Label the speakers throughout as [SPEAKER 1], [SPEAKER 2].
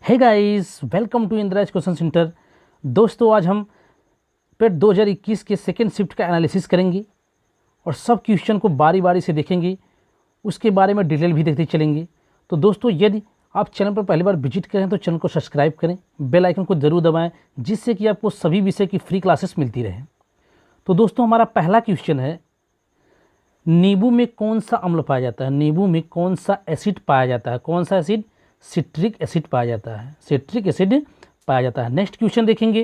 [SPEAKER 1] Hey guys, welcome to Indraj question centre. दोस्तों, आज हम पेट 2021 के सेकेंड शिफ्ट का एनालिसिस करेंगे और सब क्वेश्चन को बारी बारी से देखेंगे, उसके बारे में डिटेल भी देखते चलेंगे। तो दोस्तों, यदि आप चैनल पर पहली बार विजिट करें तो चैनल को सब्सक्राइब करें, बेल आइकन को ज़रूर दबाएं, जिससे कि आपको सभी विषय की फ्री क्लासेस मिलती रहें। तो दोस्तों, हमारा पहला क्वेश्चन है, नींबू में कौन सा अम्ल पाया जाता है? नींबू में कौन सा एसिड पाया जाता है? कौन सा एसिड? सिट्रिक एसिड पाया जाता है। सिट्रिक एसिड पाया जाता है। नेक्स्ट क्वेश्चन देखेंगे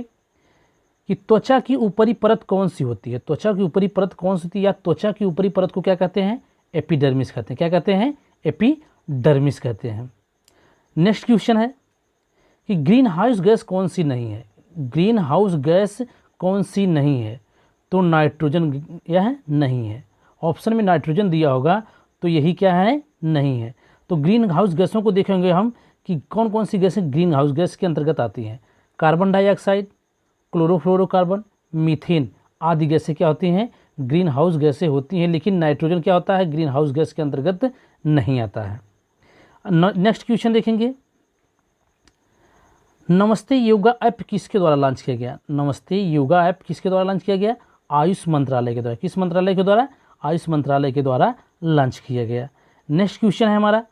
[SPEAKER 1] कि त्वचा की ऊपरी परत कौन सी होती है? त्वचा की ऊपरी परत कौन सी होती है, या त्वचा की ऊपरी परत को क्या कहते हैं? एपिडर्मिस कहते हैं। क्या कहते हैं? एपिडर्मिस कहते हैं। नेक्स्ट क्वेश्चन है कि ग्रीन हाउस गैस कौन सी नहीं है? ग्रीन हाउस गैस कौन सी नहीं है? तो नाइट्रोजन यह नहीं है। ऑप्शन में नाइट्रोजन दिया होगा तो यही क्या है? नहीं है। तो ग्रीन हाउस गैसों को देखेंगे हम कि कौन कौन सी गैसें ग्रीन हाउस गैस के अंतर्गत आती हैं। कार्बन डाइऑक्साइड, क्लोरोफ्लोरोकार्बन, मीथेन आदि गैसें क्या होती हैं? ग्रीन हाउस गैसें होती हैं। लेकिन नाइट्रोजन क्या होता है? ग्रीन हाउस गैस के अंतर्गत नहीं आता है। नेक्स्ट क्वेश्चन देखेंगे, नमस्ते योगा ऐप किसके द्वारा लॉन्च किया गया? नमस्ते योगा ऐप किसके द्वारा लॉन्च किया गया? आयुष मंत्रालय के द्वारा। किस मंत्रालय के द्वारा? आयुष मंत्रालय के द्वारा लॉन्च किया गया। नेक्स्ट क्वेश्चन है हमारा,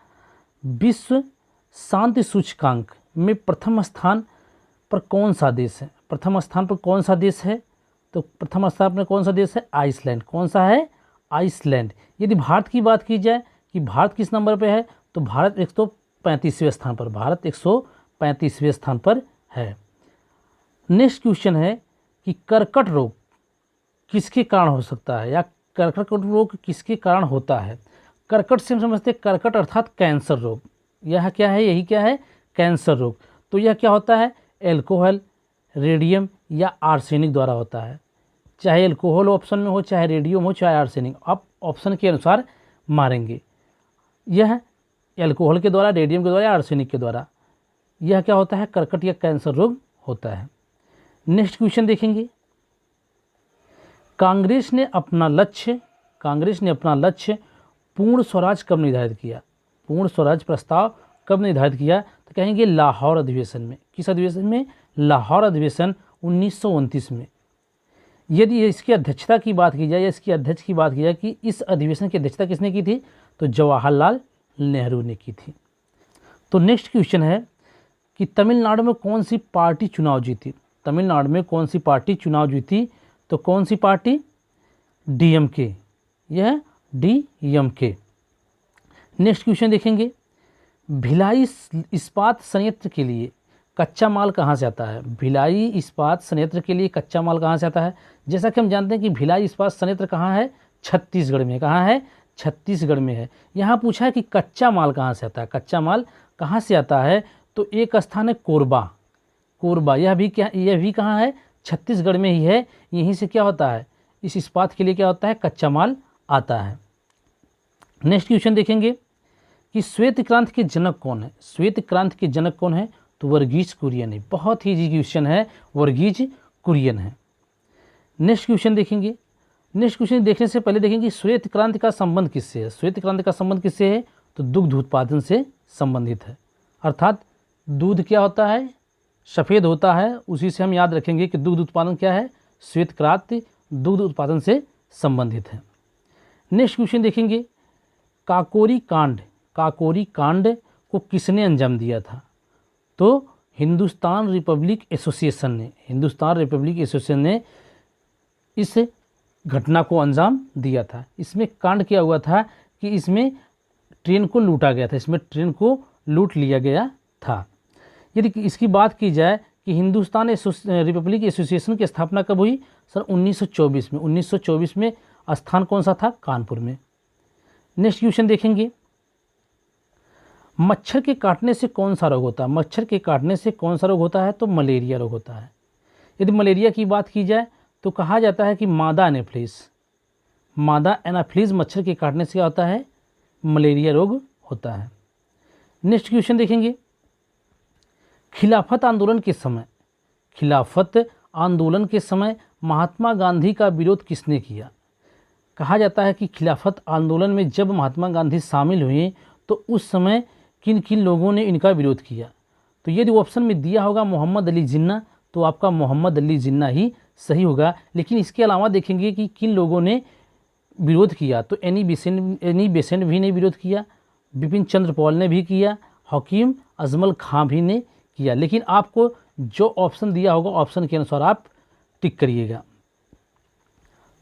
[SPEAKER 1] विश्व शांति सूचकांक में प्रथम स्थान पर कौन सा देश है? प्रथम स्थान पर कौन सा देश है? तो प्रथम स्थान पर कौन सा देश है? आइसलैंड। कौन सा है? आइसलैंड। यदि भारत की बात की जाए कि भारत किस नंबर पे है, तो भारत 135वें स्थान पर। भारत 135वें स्थान पर है। नेक्स्ट क्वेश्चन है कि कर्कट रोग किसके कारण हो सकता है, या कर्कट रोग किसके कारण होता है? कर्कट से हम समझते हैं कर्कट अर्थात कैंसर रोग। यह क्या है? यही क्या है? कैंसर रोग। तो यह क्या होता है? एल्कोहल, रेडियम या आर्सेनिक द्वारा होता है। चाहे एल्कोहल ऑप्शन में हो, चाहे रेडियम हो, चाहे आर्सेनिक, आप ऑप्शन के अनुसार मारेंगे। यह एल्कोहल के द्वारा, रेडियम के द्वारा या आर्सेनिक के द्वारा यह क्या होता है? कर्कट या कैंसर रोग होता है। नेक्स्ट क्वेश्चन देखेंगे, कांग्रेस ने अपना लक्ष्य पूर्ण स्वराज कब निर्धारित किया? पूर्ण स्वराज प्रस्ताव कब निर्धारित किया? तो कहेंगे लाहौर अधिवेशन में। किस अधिवेशन में? लाहौर अधिवेशन 1929 में। यदि इसकी अध्यक्षता की बात की जाए, या इसकी अध्यक्ष की बात की जाए कि इस अधिवेशन की अध्यक्षता किसने की थी, तो जवाहरलाल नेहरू ने की थी। तो नेक्स्ट क्वेश्चन है कि तमिलनाडु में कौन सी पार्टी चुनाव जीती? तमिलनाडु में कौन सी पार्टी चुनाव जीती? तो कौन सी पार्टी? डीएमके। यह डीएमके। नेक्स्ट क्वेश्चन देखेंगे, भिलाई इस्पात संयंत्र के लिए कच्चा माल कहाँ से आता है? भिलाई इस्पात संयंत्र के लिए कच्चा माल कहाँ से आता है? जैसा कि हम जानते हैं कि भिलाई इस्पात संयंत्र कहाँ है? छत्तीसगढ़ में। कहाँ है? छत्तीसगढ़ में है। यहाँ पूछा है कि कच्चा माल कहाँ से आता है? कच्चा माल कहाँ से आता है? तो एक स्थान है कोरबा। कोरबा यह भी कहाँ है? छत्तीसगढ़ में ही है। यहीं से क्या होता है? इस इस्पात के लिए क्या होता है? कच्चा माल आता है। नेक्स्ट क्वेश्चन देखेंगे कि श्वेत क्रांति के जनक कौन है? श्वेत क्रांति के जनक कौन है? तो वर्गीज कुरियन है। बहुत ही इजी क्वेश्चन है, वर्गीज कुरियन है। नेक्स्ट क्वेश्चन देखेंगे। नेक्स्ट क्वेश्चन देखने से पहले देखेंगे श्वेत क्रांति का संबंध किससे है? श्वेत क्रांति का संबंध किससे है? तो दुग्ध उत्पादन से संबंधित है। अर्थात दूध क्या होता है? सफ़ेद होता है। उसी से हम याद रखेंगे कि दुग्ध उत्पादन क्या है? श्वेत क्रांति दुग्ध उत्पादन से संबंधित है। नेक्स्ट क्वेश्चन देखेंगे, काकोरी कांड को किसने अंजाम दिया था? तो हिंदुस्तान रिपब्लिक एसोसिएशन ने इस घटना को अंजाम दिया था। इसमें कांड क्या हुआ था कि इसमें ट्रेन को लूटा गया था। इसमें ट्रेन को लूट लिया गया था। यदि इसकी बात की जाए कि हिंदुस्तान रिपब्लिक एसोसिएशन की स्थापना कब हुई? सर 1924 में। 1924 में। स्थान कौन सा था? कानपुर में। नेक्स्ट क्वेश्चन देखेंगे, मच्छर के काटने से कौन सा रोग होता है? मच्छर के काटने से कौन सा रोग होता है? तो मलेरिया रोग होता है। यदि मलेरिया की बात की जाए तो कहा जाता है कि मादा एनाफिलीज मच्छर के काटने से क्या होता है? मलेरिया रोग होता है। नेक्स्ट क्वेश्चन देखेंगे, खिलाफत आंदोलन के समय महात्मा गांधी का विरोध किसने किया? कहा जाता है कि खिलाफत आंदोलन में जब महात्मा गांधी शामिल हुए तो उस समय किन किन लोगों ने इनका विरोध किया? तो यदि ऑप्शन में दिया होगा मोहम्मद अली जिन्ना तो आपका मोहम्मद अली जिन्ना ही सही होगा। लेकिन इसके अलावा देखेंगे कि किन लोगों ने विरोध किया, तो एनी बेसेंट भी ने विरोध किया, बिपिन चंद्र पॉल ने भी किया, हकीम अजमल खां भी ने किया। लेकिन आपको जो ऑप्शन दिया होगा ऑप्शन के अनुसार आप टिक करिएगा।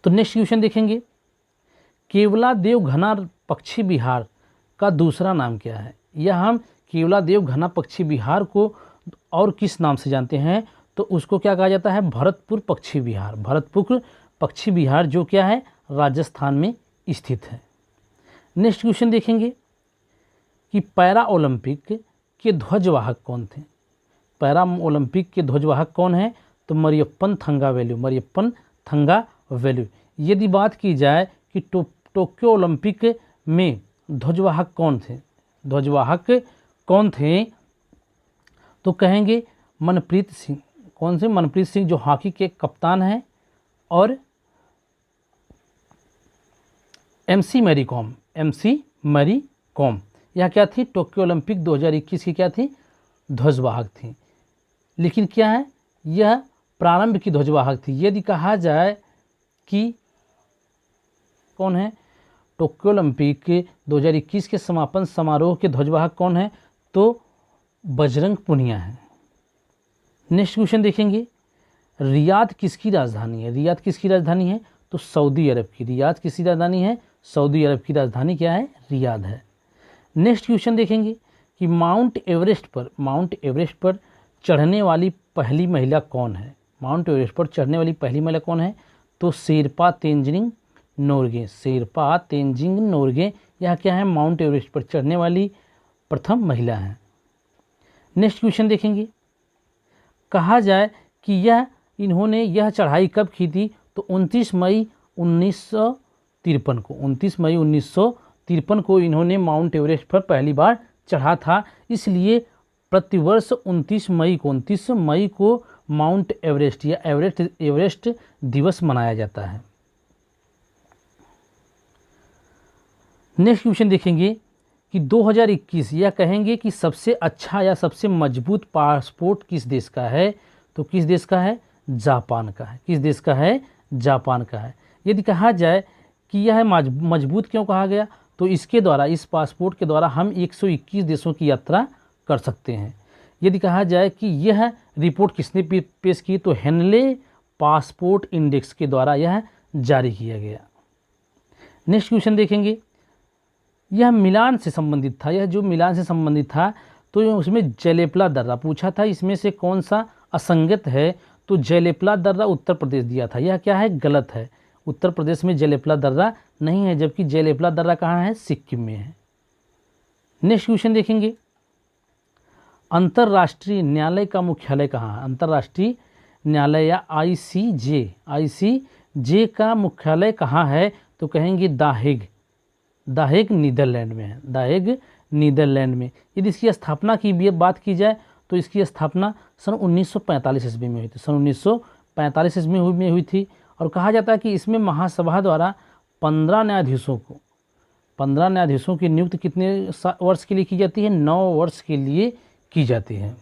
[SPEAKER 1] तो नेक्स्ट क्वेश्चन देखेंगे, केवलादेव घना पक्षी विहार का दूसरा नाम क्या है। यह हम केवलादेव घना पक्षी विहार को और किस नाम से जानते हैं, तो उसको क्या कहा जाता है, भरतपुर पक्षी विहार। भरतपुर पक्षी विहार जो क्या है, राजस्थान में स्थित है। नेक्स्ट क्वेश्चन देखेंगे कि पैरा ओलंपिक के ध्वजवाहक कौन थे। पैरा ओलंपिक के ध्वजवाहक कौन है, तो मरियप्पन थंगावेलु, मरियप्पन थंगावेलु। यदि बात की जाए कि टोक्यो ओलंपिक में ध्वजवाहक कौन थे, ध्वजवाहक कौन थे, तो कहेंगे मनप्रीत सिंह। कौन से, मनप्रीत सिंह जो हॉकी के कप्तान हैं, और एमसी मैरी कॉम। यह क्या थी, टोक्यो ओलंपिक 2021 की क्या थी, ध्वजवाहक थी। लेकिन क्या है, यह प्रारंभ की ध्वजवाहक थी। यदि कहा जाए कि कौन है, टोक्यो ओलंपिक 2021 के समापन समारोह के ध्वजवाहक कौन है, तो बजरंग पुनिया है। नेक्स्ट क्वेश्चन देखेंगे, रियाद किसकी राजधानी है। रियाद किसकी राजधानी है, तो सऊदी अरब की। रियाद किसकी राजधानी है, सऊदी अरब की राजधानी क्या है, रियाद है। नेक्स्ट क्वेश्चन देखेंगे कि माउंट एवरेस्ट पर चढ़ने वाली पहली महिला कौन है। माउंट एवरेस्ट पर चढ़ने वाली पहली महिला कौन है, तो शेरपा तेंजिंग नोरगे। शेरपा तेंजिंग नोरगे यह क्या है, माउंट एवरेस्ट पर चढ़ने वाली प्रथम महिला है। नेक्स्ट क्वेश्चन देखेंगे, कहा जाए कि इन्होंने यह चढ़ाई कब की थी, तो 29 मई 1953 को इन्होंने माउंट एवरेस्ट पर पहली बार चढ़ा था। इसलिए प्रतिवर्ष 29 मई को माउंट एवरेस्ट या एवरेस्ट दिवस मनाया जाता है। नेक्स्ट क्वेश्चन देखेंगे कि 2021 यह कहेंगे कि सबसे अच्छा या सबसे मजबूत पासपोर्ट किस देश का है, तो किस देश का है, जापान का है। किस देश का है, जापान का है। यदि कहा जाए कि यह मजबूत क्यों कहा गया, तो इसके द्वारा, इस पासपोर्ट के द्वारा हम 121 देशों की यात्रा कर सकते हैं। यदि कहा जाए कि यह रिपोर्ट किसने पेश की, तो हेनले पासपोर्ट इंडेक्स के द्वारा यह जारी किया गया। नेक्स्ट क्वेश्चन देखेंगे, यह मिलान से संबंधित था। यह जो मिलान से संबंधित था, तो उसमें जलेपला दर्रा पूछा था, इसमें से कौन सा असंगत है, तो जलेपला दर्रा उत्तर प्रदेश दिया था। यह क्या है, गलत है। उत्तर प्रदेश में जलेपला दर्रा नहीं है, जबकि जलेपला दर्रा कहाँ है, सिक्किम में है। नेक्स्ट क्वेश्चन देखेंगे, अंतर्राष्ट्रीय न्यायालय का मुख्यालय कहाँ है। अंतर्राष्ट्रीय न्यायालय या आईसीजे का मुख्यालय कहाँ है, तो कहेंगे दाहेग नीदरलैंड में है। दाहेग नीदरलैंड में। यदि इसकी स्थापना की बात की जाए, तो इसकी स्थापना सन 1945 ईस्वी में हुई थी। सन 1945 ईस्वी में हुई थी। और कहा जाता है कि इसमें महासभा द्वारा 15 न्यायाधीशों की नियुक्ति कितने वर्ष के लिए की जाती है, 9 वर्ष के लिए की जाती है।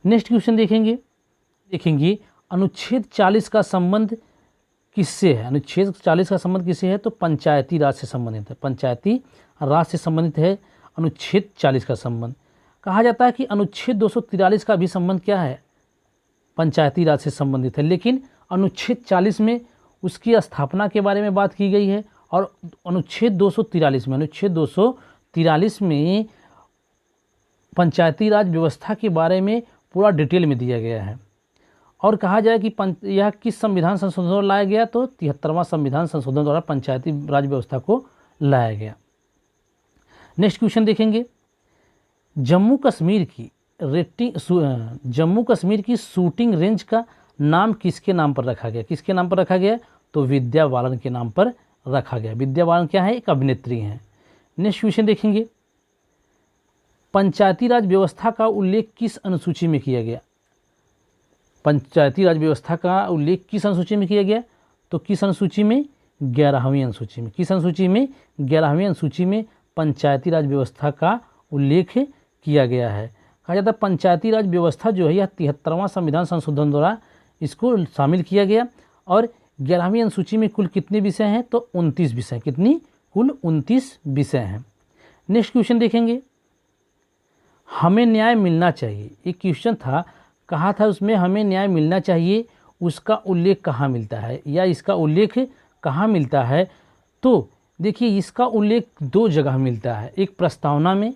[SPEAKER 1] नेक्स्ट क्वेश्चन देखेंगे अनुच्छेद 40 का संबंध किससे है। अनुच्छेद 40 का संबंध किससे है, तो पंचायती राज से संबंधित है। पंचायती राज से संबंधित है अनुच्छेद 40 का संबंध। कहा जाता है कि अनुच्छेद 243 का भी संबंध क्या है, पंचायती राज से संबंधित है। लेकिन अनुच्छेद 40 में उसकी स्थापना के बारे में बात की गई है, और अनुच्छेद 243 में पंचायती राज व्यवस्था के बारे में पूरा डिटेल में दिया गया है। और कहा जाए कि यह किस संविधान संशोधन द्वारा लाया गया, तो 73वां संविधान संशोधन द्वारा पंचायती राज व्यवस्था को लाया गया। नेक्स्ट क्वेश्चन देखेंगे, जम्मू कश्मीर की शूटिंग रेंज का नाम किसके नाम पर रखा गया। किसके नाम पर रखा गया, तो विद्या बालन के नाम पर रखा गया। विद्या बालन क्या है, एक अभिनेत्री हैं। नेक्स्ट क्वेश्चन देखेंगे, पंचायती राज व्यवस्था का उल्लेख किस अनुसूची में किया गया। पंचायती राज व्यवस्था का उल्लेख किस अनुसूची में किया गया, तो किस अनुसूची में, 11वीं अनुसूची में। किस अनुसूची में, 11वीं अनुसूची में पंचायती राज व्यवस्था का उल्लेख किया गया है। कहा जाता है पंचायती राज व्यवस्था जो है यह 73वां संविधान संशोधन द्वारा इसको शामिल किया गया। और 11वीं अनुसूची में कुल कितने विषय हैं, तो 29 विषय। कितनी? कुल 29 विषय हैं। नेक्स्ट क्वेश्चन देखेंगे, हमें न्याय मिलना चाहिए। एक क्वेश्चन था, कहा था उसमें हमें न्याय मिलना चाहिए, उसका उल्लेख कहाँ मिलता है या इसका उल्लेख कहाँ मिलता है? तो देखिए इसका उल्लेख 2 जगह मिलता है, एक प्रस्तावना में,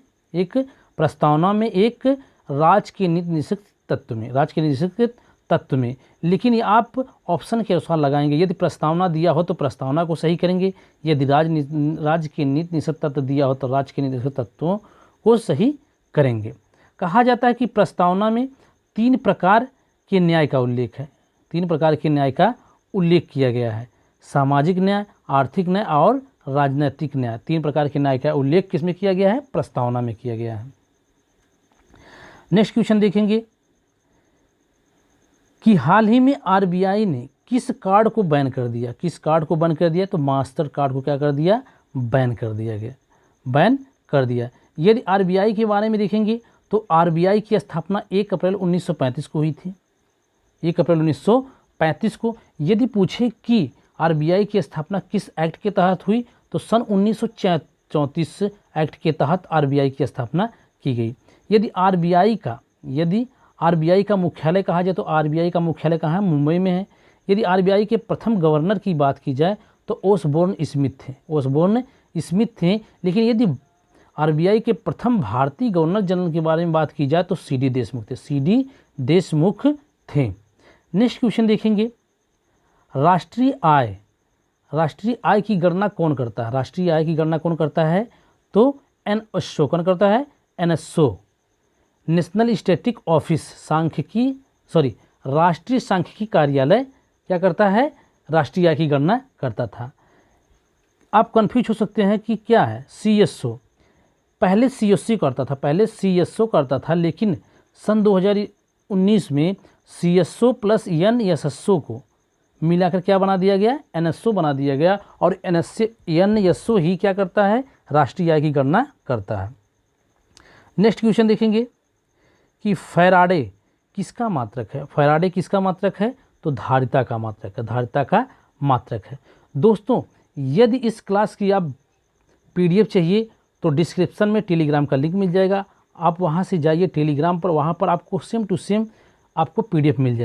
[SPEAKER 1] एक राज के नीति निषेध तत्व में, राज के निषेध तत्व में। लेकिन ये आप ऑप्शन के अनुसार लगाएंगे। यदि प्रस्तावना दिया हो तो प्रस्तावना को सही करेंगे, यदि राज के नीति निषेध तत्व दिया हो तो राज के नीति निषेध तत्वों को सही करेंगे। कहा जाता है कि प्रस्तावना में 3 प्रकार के न्याय का उल्लेख है, 3 प्रकार के न्याय का उल्लेख किया गया है। सामाजिक न्याय, आर्थिक न्याय और राजनीतिक न्याय। 3 प्रकार के न्याय का उल्लेख किसमें किया गया है? प्रस्तावना में किया गया है। नेक्स्ट क्वेश्चन देखेंगे कि हाल ही में आरबीआई ने किस कार्ड को बैन कर दिया? किस कार्ड को बैन कर दिया? तो मास्टर कार्ड को क्या कर दिया? बैन कर दिया गया, बैन कर दिया। यदि आरबीआई के बारे में देखेंगे तो आरबीआई की स्थापना 1 अप्रैल 1935 को हुई थी, 1 अप्रैल 1935 को। यदि पूछे कि आरबीआई की स्थापना किस एक्ट के तहत हुई, तो सन 1934 एक्ट के तहत आरबीआई की स्थापना की गई। यदि आरबीआई का मुख्यालय कहा जाए तो आरबीआई का मुख्यालय कहाँ है? मुंबई में है। यदि आरबीआई के प्रथम गवर्नर की बात की जाए तो ओसबोर्न स्मिथ थे। लेकिन यदि आरबीआई के प्रथम भारतीय गवर्नर जनरल के बारे में बात की जाए तो सीडी देशमुख थे। नेक्स्ट क्वेश्चन देखेंगे, राष्ट्रीय आय की गणना कौन करता है? राष्ट्रीय आय की गणना कौन करता है? तो एनएसओ। कौन करता है? एनएसओ, नेशनल स्टैटिक ऑफिस, राष्ट्रीय सांख्यिकी कार्यालय क्या करता है? राष्ट्रीय आय की गणना करता था। आप कंफ्यूज हो सकते हैं कि क्या है सीएसओ। पहले सीएससी करता था, लेकिन सन 2019 में सीएसओ प्लस एनएसओ को मिलाकर क्या बना दिया गया? एनएसओ बना दिया गया। और एनएसओ ही क्या करता है? राष्ट्रीय आय की गणना करता है। नेक्स्ट क्वेश्चन देखेंगे कि फैराडे किसका मात्रक है? फैराडे किसका मात्रक है? तो धारिता का मात्रक है। दोस्तों यदि इस क्लास की आप पीडीएफ चाहिए तो डिस्क्रिप्शन में टेलीग्राम का लिंक मिल जाएगा, आप वहां से जाइए टेलीग्राम पर, वहां पर आपको सेम टू सेम आपको पीडीएफ मिल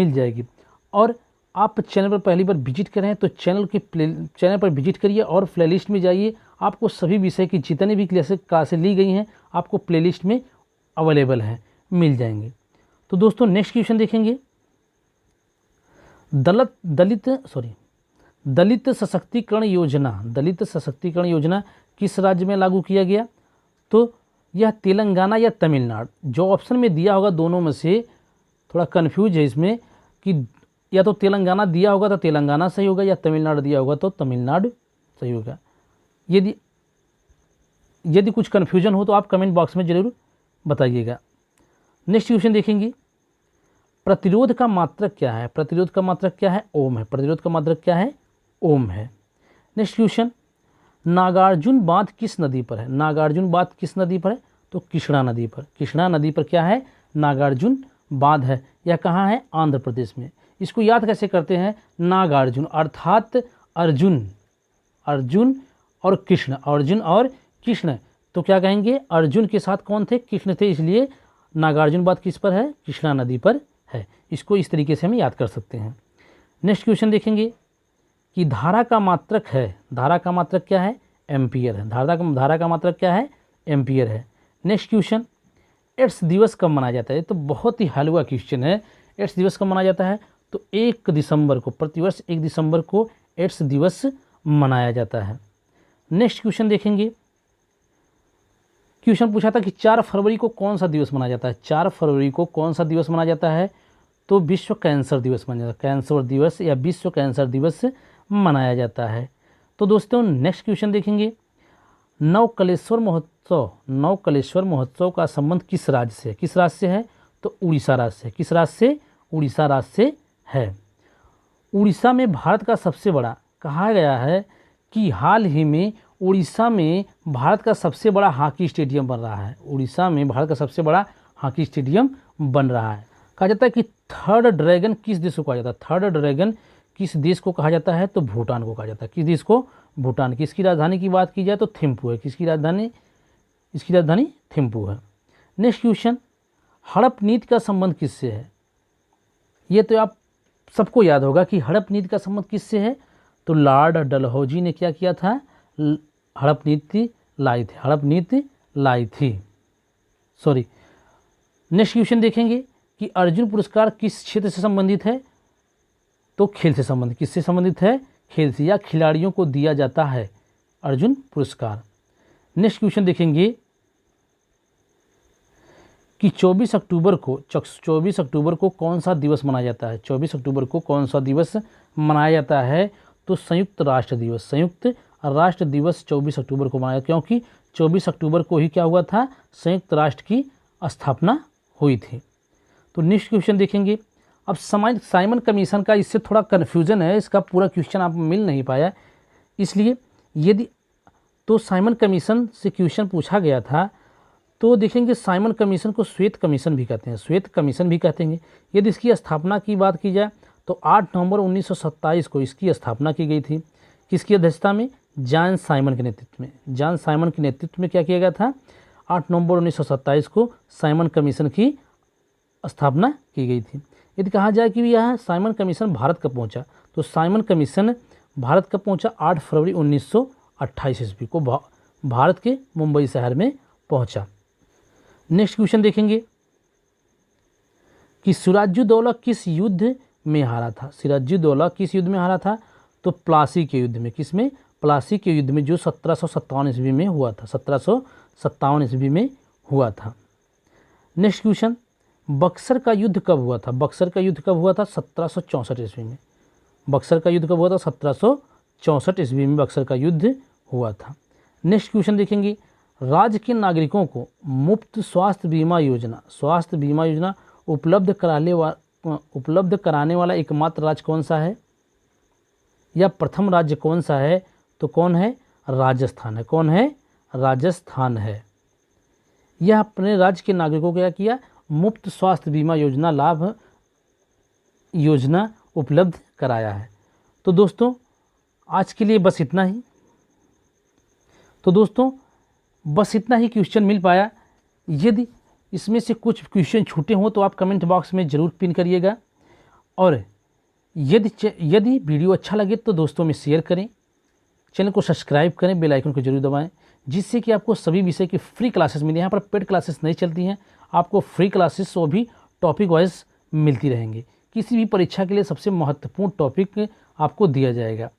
[SPEAKER 1] जाएगी। और आप चैनल पर पहली बार विजिट करें तो चैनल पर विजिट करिए और प्लेलिस्ट में जाइए। आपको सभी विषय की जितनी भी क्लासें ली गई हैं आपको प्लेलिस्ट में अवेलेबल हैं, मिल जाएंगे। तो दोस्तों नेक्स्ट क्वेश्चन देखेंगे, दलित सशक्तिकरण योजना किस राज्य में लागू किया गया? तो यह तेलंगाना या तमिलनाडु, जो ऑप्शन में दिया होगा दोनों में से थोड़ा कन्फ्यूज है इसमें कि या तो तेलंगाना दिया होगा तो तेलंगाना सही होगा, या तमिलनाडु दिया होगा तो तमिलनाडु सही होगा। यदि कुछ कन्फ्यूजन हो तो आप कमेंट बॉक्स में जरूर बताइएगा। नेक्स्ट क्वेश्चन देखेंगे, प्रतिरोध का मात्रक क्या है? प्रतिरोध का मात्रक क्या है? ओम है। प्रतिरोध का मात्रक क्या है? ओम है। नेक्स्ट क्वेश्चन, नागार्जुन बांध किस नदी पर है? नागार्जुन बांध किस नदी पर है? तो कृष्णा नदी पर। कृष्णा नदी पर क्या है? नागार्जुन बांध है। यह कहाँ है? आंध्र प्रदेश में। इसको याद कैसे करते हैं? नागार्जुन अर्थात अर्जुन और कृष्ण, तो क्या कहेंगे? अर्जुन के साथ कौन थे? कृष्ण थे, इसलिए नागार्जुन बांध किस पर है? कृष्णा नदी पर है। इसको इस तरीके से हम याद कर सकते हैं। नेक्स्ट क्वेश्चन देखेंगे कि धारा का मात्रक क्या है? एम्पियर है। धारा का मात्रक क्या है? एम्पियर है। नेक्स्ट क्वेश्चन, एड्स दिवस कब मनाया जाता है? तो बहुत ही हलवा क्वेश्चन है। एड्स दिवस कब मनाया जाता है? तो 1 दिसंबर को, प्रतिवर्ष 1 दिसंबर को एड्स दिवस मनाया जाता है। नेक्स्ट क्वेश्चन देखेंगे, क्वेश्चन पूछा था कि 4 फरवरी को कौन सा दिवस मनाया जाता है? 4 फरवरी को कौन सा दिवस मनाया जाता है? तो विश्व कैंसर दिवस मनाया जाता है। कैंसर दिवस या विश्व कैंसर दिवस मनाया जाता है। तो दोस्तों नेक्स्ट क्वेश्चन देखेंगे, नवकलेश्वर महोत्सव का संबंध किस राज्य से? किस राज्य से है? तो उड़ीसा राज्य से। किस राज्य से? उड़ीसा राज्य से है। उड़ीसा में भारत का सबसे बड़ा, कहा गया है कि हाल ही में उड़ीसा में भारत का सबसे बड़ा हॉकी स्टेडियम बन रहा है। उड़ीसा में भारत का सबसे बड़ा हॉकी स्टेडियम बन रहा है। कहा जाता है कि थर्ड ड्रैगन किस देश को कहा जाता है? थर्ड ड्रैगन किस देश को कहा जाता है? तो भूटान को कहा जाता है। किस देश को? भूटान। किसकी राजधानी की बात की जाए तो थिम्पू है। किसकी राजधानी? इसकी राजधानी थिम्पू है। नेक्स्ट क्वेश्चन, हड़प नीति का संबंध किससे है? ये तो आप सबको याद होगा कि हड़प नीति का संबंध किससे है? तो लॉर्ड डलहौजी ने क्या किया था? हड़प नीति लाई थी। हड़प नीति लाई थी, सॉरी। नेक्स्ट क्वेश्चन देखेंगे कि अर्जुन पुरस्कार किस क्षेत्र से संबंधित है? तो खेल से संबंधित। किससे संबंधित है? खेल से, या खिलाड़ियों को दिया जाता है अर्जुन पुरस्कार। नेक्स्ट क्वेश्चन देखेंगे कि 24 अक्टूबर को कौन सा दिवस मनाया जाता है? 24 अक्टूबर को कौन सा दिवस मनाया जाता है? तो संयुक्त राष्ट्र दिवस। संयुक्त राष्ट्र दिवस 24 अक्टूबर को मनाया, क्योंकि 24 अक्टूबर को ही क्या हुआ था? संयुक्त राष्ट्र की स्थापना हुई थी। तो नेक्स्ट क्वेश्चन देखेंगे। अब साइमन कमीशन का इससे थोड़ा कन्फ्यूजन है, इसका पूरा क्वेश्चन आप मिल नहीं पाया, इसलिए यदि तो साइमन कमीशन से क्वेश्चन पूछा गया था तो देखेंगे साइमन कमीशन को श्वेत कमीशन भी कहते हैं। श्वेत कमीशन भी कहते हैं। यदि इसकी स्थापना की बात की जाए तो 8 नवंबर 1927 को इसकी स्थापना की गई थी। किसकी अध्यक्षता में? जॉन साइमन के नेतृत्व में। जॉन साइमन के नेतृत्व में क्या किया गया था? 8 नवंबर 1927 को साइमन कमीशन की स्थापना की गई थी। यदि कहा जाए कि यह साइमन कमीशन भारत कब पहुंचा, तो साइमन कमीशन भारत कब पहुंचा? 8 फरवरी 1928 ईस्वी को भारत के मुंबई शहर में पहुंचा। नेक्स्ट क्वेश्चन देखेंगे कि सिराजुद्दौला किस युद्ध में हारा था? सिराजुद्दौला किस युद्ध में हारा था? तो प्लासी के युद्ध में। किस में? प्लासी के युद्ध में, जो 1757 ईस्वी में हुआ था। 1757 ईस्वी में हुआ था। नेक्स्ट क्वेश्चन, बक्सर का युद्ध कब हुआ था? बक्सर का युद्ध कब हुआ था? 1764 ईस्वी में। बक्सर का युद्ध कब हुआ था? 1764 ईस्वी में बक्सर का युद्ध हुआ था। नेक्स्ट क्वेश्चन देखेंगे, राज्य के नागरिकों को मुफ्त स्वास्थ्य बीमा योजना उपलब्ध कराने वाला एकमात्र राज्य कौन सा है, या प्रथम राज्य कौन सा है? तो कौन है? राजस्थान है। कौन है? राजस्थान है। यह अपने राज्य के नागरिकों को क्या किया? मुफ्त स्वास्थ्य बीमा योजना उपलब्ध कराया है। तो दोस्तों आज के लिए बस इतना ही। क्वेश्चन मिल पाया। यदि इसमें से कुछ क्वेश्चन छूटे हों तो आप कमेंट बॉक्स में ज़रूर पिन करिएगा, और यदि वीडियो अच्छा लगे तो दोस्तों में शेयर करें, चैनल को सब्सक्राइब करें, बेल आइकन को जरूर दबाएं, जिससे कि आपको सभी विषय की फ्री क्लासेस मिले। यहाँ पर पेड क्लासेस नहीं चलती हैं, आपको फ्री क्लासेस वो भी टॉपिक वाइज मिलती रहेंगी। किसी भी परीक्षा के लिए सबसे महत्वपूर्ण टॉपिक आपको दिया जाएगा।